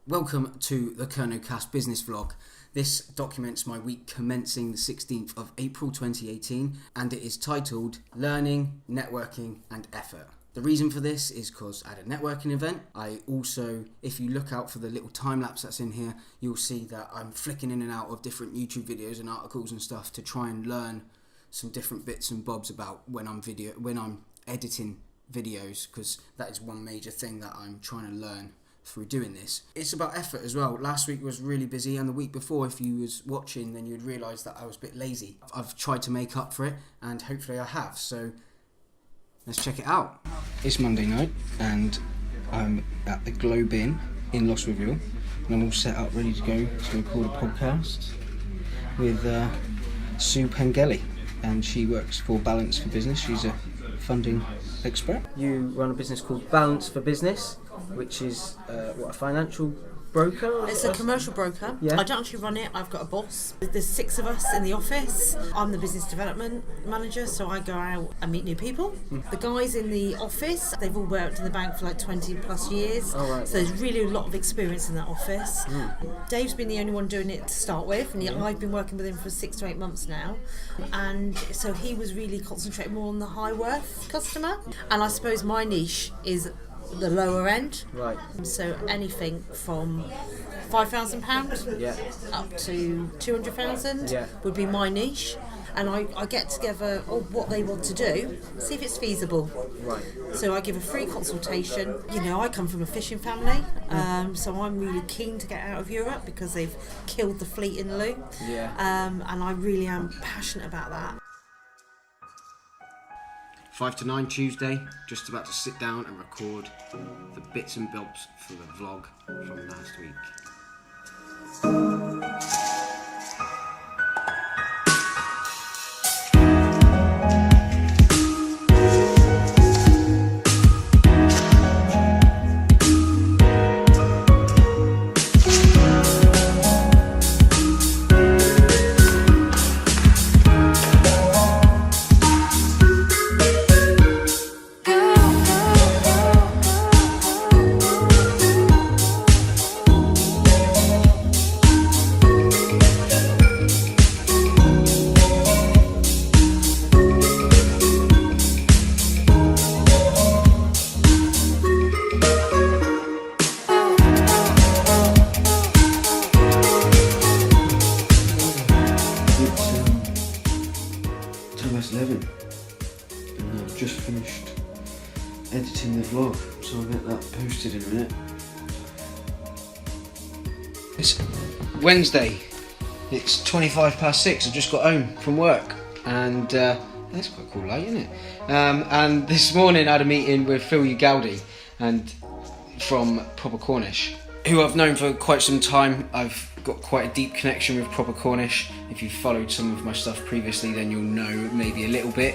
Welcome to the Kernow Cast business vlog. This documents my week commencing the 16th of April 2018 and it is titled Learning, Networking and Effort. The reason for this is because I had a networking event. I also, if you look out for the little time lapse that's in here, you'll see that I'm flicking in and out of different YouTube videos and articles and stuff to try and learn some different bits and bobs about when I'm editing videos, because that is one major thing that I'm trying to learn through doing this. It's about effort as well. Last week was really busy, and the week before, if you was watching, then you'd realise that I was a bit lazy. I've tried to make up for it, and hopefully I have, so let's check it out. It's Monday night, and I'm at the Globe Inn in Lostwithiel, and I'm all set up, ready to go to record a podcast with Sue Pengelly, and she works for Balance for Business. She's a funding expert. You run a business called Balance for Business, which is a financial broker? It's a commercial broker. Yeah. I don't actually run it. I've got a boss. There's 6 of us in the office. I'm the business development manager, so I go out and meet new people. The guys in the office, they've all worked in the bank for like 20 plus years. Oh, right. So there's really a lot of experience in that office. Dave's been the only one doing it to start with, and I've been working with him for 6 to 8 months now. And so he was really concentrating more on the high worth customer. And I suppose my niche is the lower end, Right. so anything from £5,000 Yeah. up to 200,000 Yeah. would be my niche, and I get together what they want to do, see if it's feasible. Right. So I give a free consultation. You know, I come from a fishing family, so I'm really keen to get out of Europe because they've killed the fleet in Loo, Yeah. and I really am passionate about that. 5 to 9 Tuesday, just about to sit down and record the bits and bobs for the vlog from last week. It's 11 and I've just finished editing the vlog, so I'll get that posted in a minute. It's Wednesday, it's 6:25. I've just got home from work, and that's quite cool light, isn't it? And this morning I had a meeting with Phil Ugaldi and from Proper Cornish, who I've known for quite some time. I've got quite a deep connection with Proper Cornish. If you've followed some of my stuff previously, then you'll know maybe a little bit.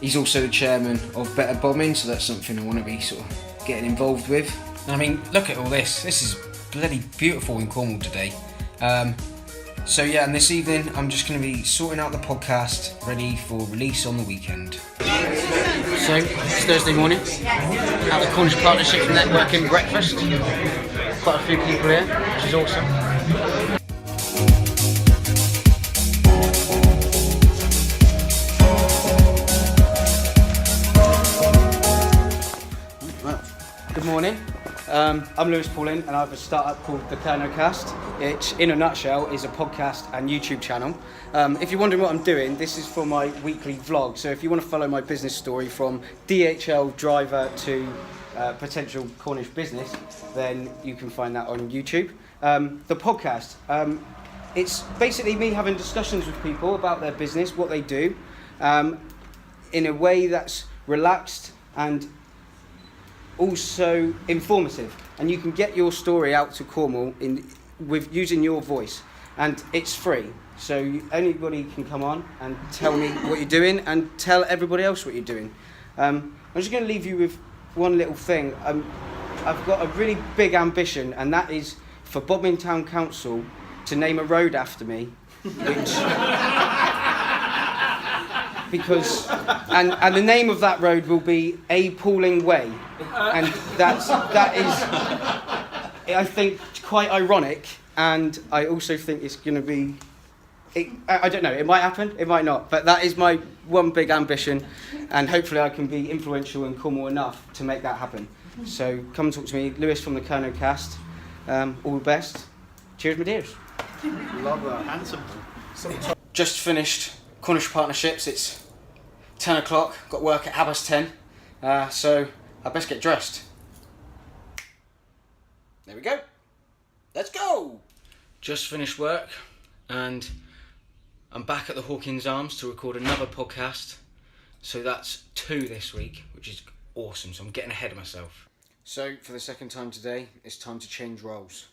He's also the chairman of Better Bombing, so that's something I want to be sort of getting involved with. I mean, look at all this. This is bloody beautiful in Cornwall today. So yeah, and this evening I'm just going to be sorting out the podcast, ready for release on the weekend. So, it's Thursday morning, at the Cornish Partnership Networking Breakfast. Quite a few people here, which is awesome. Good morning. I'm Lewis Paulin, and I have a startup called the Kernow Cast, which in a nutshell is a podcast and YouTube channel. If you're wondering what I'm doing, this is for my weekly vlog. So if you want to follow my business story from DHL driver to potential Cornish business, then you can find that on YouTube. The podcast, it's basically me having discussions with people about their business, what they do, in a way that's relaxed and also informative, and you can get your story out to Cornwall with using your voice, and it's free, so anybody can come on and tell me what you're doing and tell everybody else what you're doing. I'm just going to leave you with one little thing. I've got a really big ambition, and that is for Bodmin Town Council to name a road after me, which because and the name of that road will be A Pooling Way, and that I think, quite ironic, and I also think it's going to be... I don't know, it might happen, it might not, but that is my one big ambition, and hopefully I can be influential in Cornwall enough to make that happen. So come and talk to me, Lewis from the Kernow cast. All the best. Cheers, my dears. Love that. Handsome. Just finished Cornish Partnerships. It's 10 o'clock, got work at 10:30, so I best get dressed. There we go. Let's go! Just finished work, and I'm back at the Hawkins Arms to record another podcast. So that's 2 this week, which is awesome. So I'm getting ahead of myself. So for the second time today, it's time to change roles.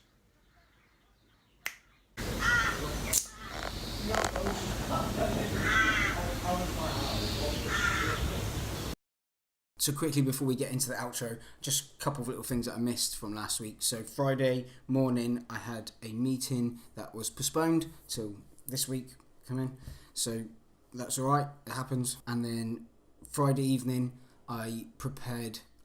So quickly before we get into the outro, just a couple of little things that I missed from last week. So Friday morning I had a meeting that was postponed till this week coming. So that's alright, it happens. And then Friday evening I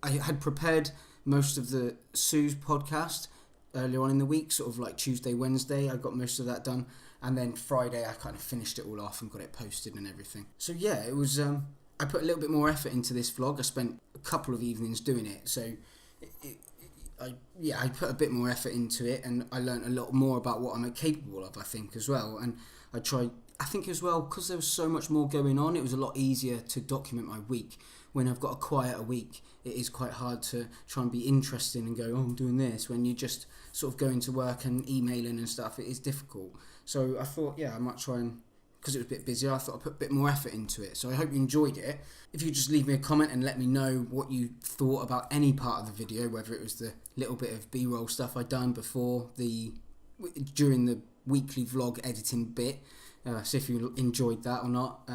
had prepared most of the Sue's podcast earlier on in the week, sort of like Tuesday, Wednesday, I got most of that done. And then Friday I kind of finished it all off and got it posted and everything. So yeah, it was... I put a little bit more effort into this vlog. I spent a couple of evenings doing it, so I put a bit more effort into it, and I learned a lot more about what I'm capable of, I think, as well. And I think as well, because there was so much more going on, it was a lot easier to document my week. When I've got a quieter week, it is quite hard to try and be interesting and go, oh, I'm doing this. When you just sort of going to work and emailing and stuff, it is difficult. So I thought, yeah, I might try and... because it was a bit busier, I thought I'd put a bit more effort into it. So I hope you enjoyed it. If you just leave me a comment and let me know what you thought about any part of the video, whether it was the little bit of B-roll stuff I'd done during the weekly vlog editing bit, see if you enjoyed that or not.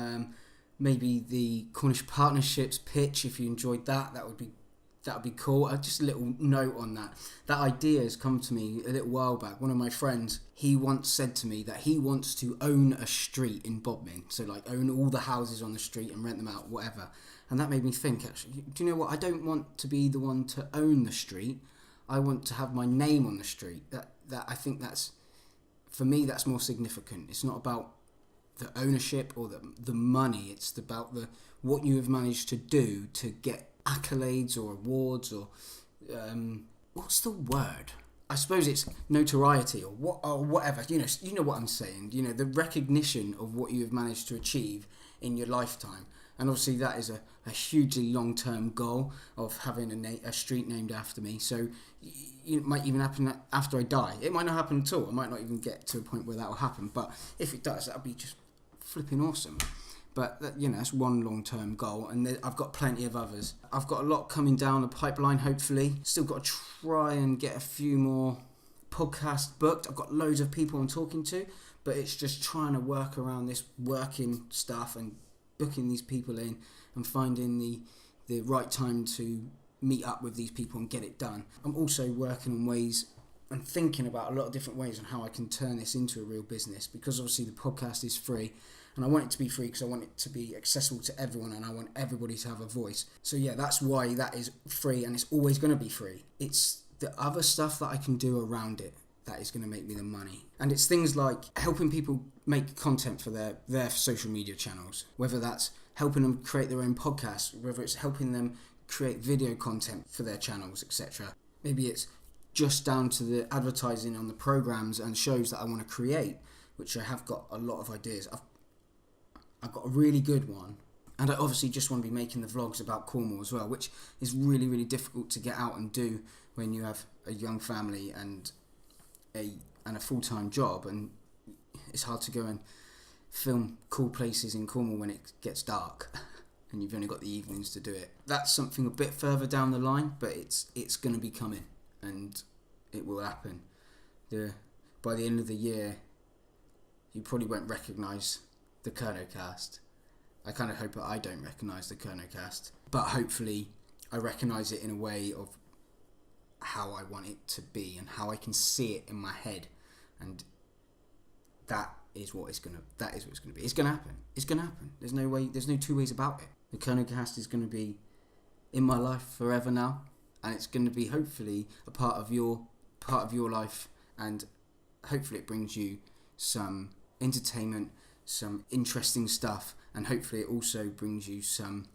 Maybe the Cornish Partnerships pitch, if you enjoyed that, that would be cool. Just a little note on that. That idea has come to me a little while back. One of my friends, he once said to me that he wants to own a street in Bodmin. So like own all the houses on the street and rent them out, whatever. And that made me think, actually, do you know what? I don't want to be the one to own the street. I want to have my name on the street. That I think that's, for me, that's more significant. It's not about the ownership or the money. It's about what you have managed to do to get accolades or awards or what's the word? I suppose it's notoriety or whatever. You know what I'm saying. You know, the recognition of what you have managed to achieve in your lifetime. And obviously that is a hugely long-term goal of having a street named after me. So it might even happen after I die. It might not happen at all. I might not even get to a point where that will happen. But if it does, that'll be just flipping awesome. But, that's one long-term goal, and I've got plenty of others. I've got a lot coming down the pipeline, hopefully. Still got to try and get a few more podcasts booked. I've got loads of people I'm talking to, but it's just trying to work around this working stuff and booking these people in and finding the right time to meet up with these people and get it done. I'm also working on ways and thinking about a lot of different ways on how I can turn this into a real business, because obviously the podcast is free. And I want it to be free because I want it to be accessible to everyone, and I want everybody to have a voice. So yeah, that's why that is free, and it's always going to be free. It's the other stuff that I can do around it that is going to make me the money. And it's things like helping people make content for their social media channels, whether that's helping them create their own podcasts, whether it's helping them create video content for their channels, etc. Maybe it's just down to the advertising on the programs and shows that I want to create, which I have got a lot of ideas. I've got a really good one, and I obviously just want to be making the vlogs about Cornwall as well, which is really, really difficult to get out and do when you have a young family and a full-time job, and it's hard to go and film cool places in Cornwall when it gets dark and you've only got the evenings to do it. That's something a bit further down the line, but it's going to be coming, and it will happen. By the end of the year, you probably won't recognise the Kernow cast. I kind of hope that I don't recognise the Kernow cast, but hopefully I recognise it in a way of how I want it to be and how I can see it in my head, and that is what it's gonna be. It's gonna happen. It's gonna happen. There's no two ways about it. The Kernow cast is gonna be in my life forever now, and it's gonna be hopefully a part of your part of your life, and hopefully it brings you some entertainment, some interesting stuff, and hopefully it also brings you some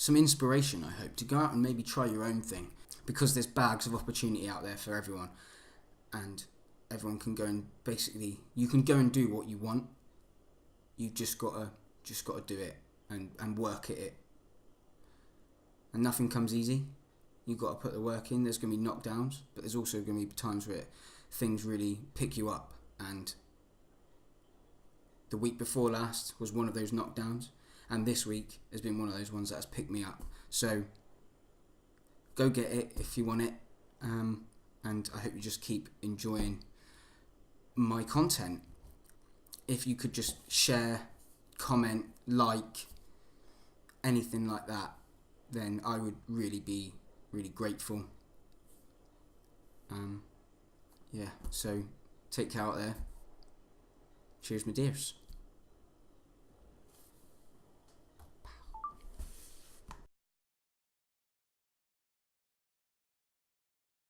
inspiration, I hope, to go out and maybe try your own thing, because there's bags of opportunity out there for everyone, and everyone can go and basically, you can go and do what you want. You've just got to do it and work at it. And nothing comes easy. You've got to put the work in. There's going to be knockdowns, but there's also going to be times where things really pick you up. And the week before last was one of those knockdowns, and this week has been one of those ones that has picked me up. So go get it if you want it, and I hope you just keep enjoying my content. If you could just share, comment, like, anything like that, then I would really be really grateful. So take care out there. Cheers, my dears.